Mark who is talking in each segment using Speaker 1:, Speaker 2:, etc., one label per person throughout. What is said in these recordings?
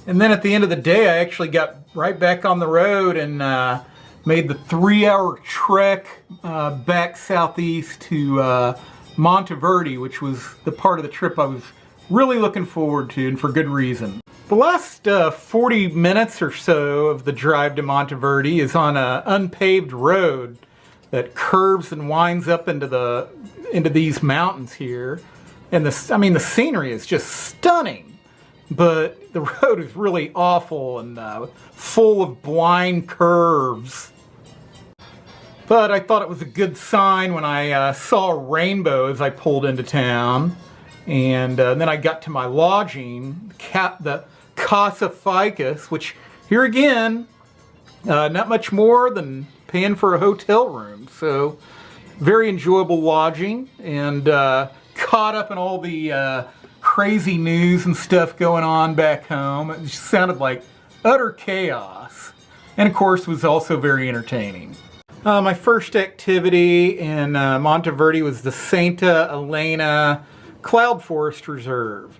Speaker 1: And then at the end of the day, I actually got right back on the road and made the 3-hour trek back southeast to Monteverde, which was the part of the trip I was really looking forward to, and for good reason. The last 40 minutes or so of the drive to Monteverde is on an unpaved road that curves and winds up into these mountains here. And the scenery is just stunning, but the road is really awful and full of blind curves. But I thought it was a good sign when I saw a rainbow as I pulled into town. And then I got to my lodging, the Casa Ficus, which here again, not much more than paying for a hotel room. So very enjoyable lodging, and caught up in all the crazy news and stuff going on back home. It just sounded like utter chaos. And of course was also very entertaining. My first activity in Monteverde was the Santa Elena Cloud Forest Reserve.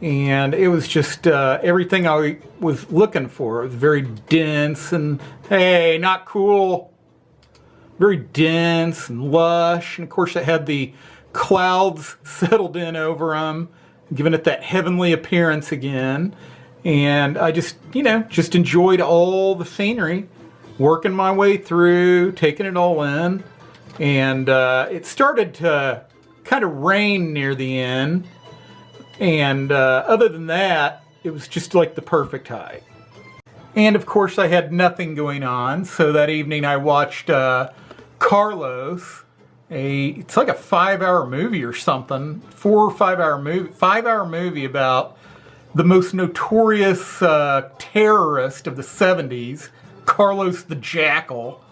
Speaker 1: And it was just everything I was looking for. It was very dense and, hey, not cool. Very dense and lush. And of course it had the clouds settled in over them, giving it that heavenly appearance again. And I just enjoyed all the scenery, working my way through, taking it all in. And it started to kind of rain near the end. And other than that, it was just like the perfect hike. And of course I had nothing going on, so that evening I watched Carlos. It's like a 5-hour movie or something, 4 or 5-hour movie, 5-hour movie about the most notorious terrorist of the 70s, Carlos the Jackal.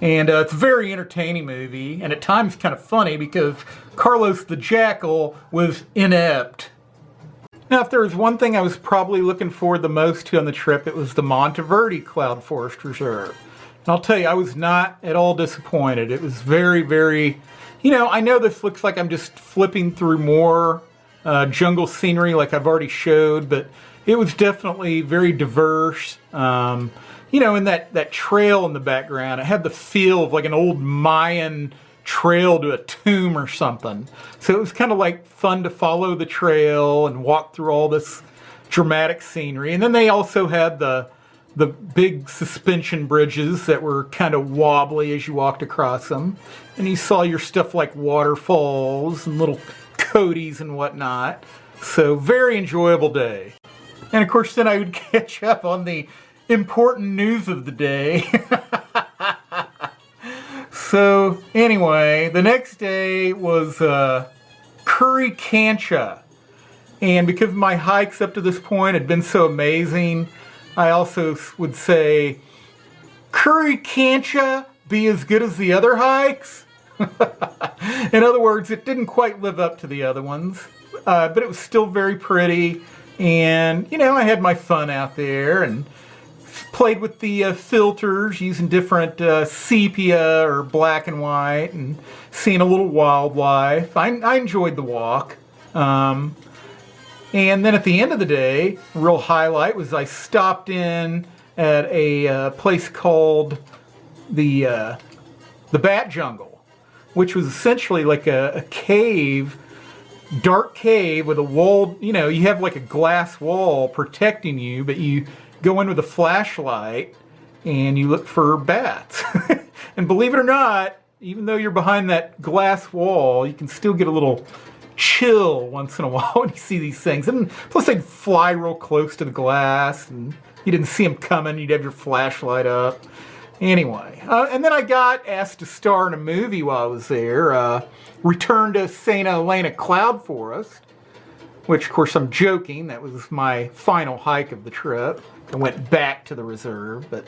Speaker 1: And it's a very entertaining movie, and at times kind of funny because Carlos the Jackal was inept. Now, if there was one thing I was probably looking forward the most to on the trip, it was the Monteverde Cloud Forest Reserve. And I'll tell you, I was not at all disappointed. It was very, very, I know this looks like I'm just flipping through more jungle scenery like I've already showed, but it was definitely very diverse. And that trail in the background, it had the feel of like an old Mayan trail to a tomb or something. So it was kind of like fun to follow the trail and walk through all this dramatic scenery. And then they also had the big suspension bridges that were kind of wobbly as you walked across them. And you saw your stuff like waterfalls and little coaties and whatnot. So very enjoyable day. And of course then I would catch up on the important news of the day. So anyway, the next day was Curi, Cancha. And because my hikes up to this point had been so amazing, I also would say, Curi, Cancha be as good as the other hikes? In other words, it didn't quite live up to the other ones, but it was still very pretty. And, I had my fun out there and played with the filters, using different sepia or black and white, and seeing a little wildlife. I enjoyed the walk. And then at the end of the day, real highlight was I stopped in at a place called the Bat Jungle, which was essentially like a cave, dark cave with a wall. You have like a glass wall protecting you, but you go in with a flashlight and you look for bats. And believe it or not, even though you're behind that glass wall, you can still get a little chill once in a while when you see these things. And plus they'd fly real close to the glass and you didn't see them coming. You'd have your flashlight up. Anyway, and then I got asked to star in a movie while I was there, Return to St. Elena Cloud Forest, which of course I'm joking. That was my final hike of the trip. I went back to the reserve, but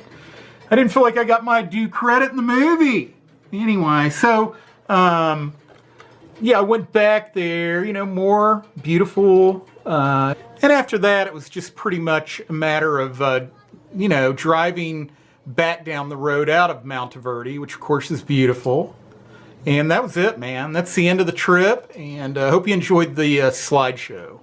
Speaker 1: I didn't feel like I got my due credit in the movie. Anyway, so, yeah, I went back there, more beautiful. And after that, it was just pretty much a matter of, driving back down the road out of Monteverde, which of course is beautiful. And that was it, man. That's the end of the trip, and I hope you enjoyed the slideshow.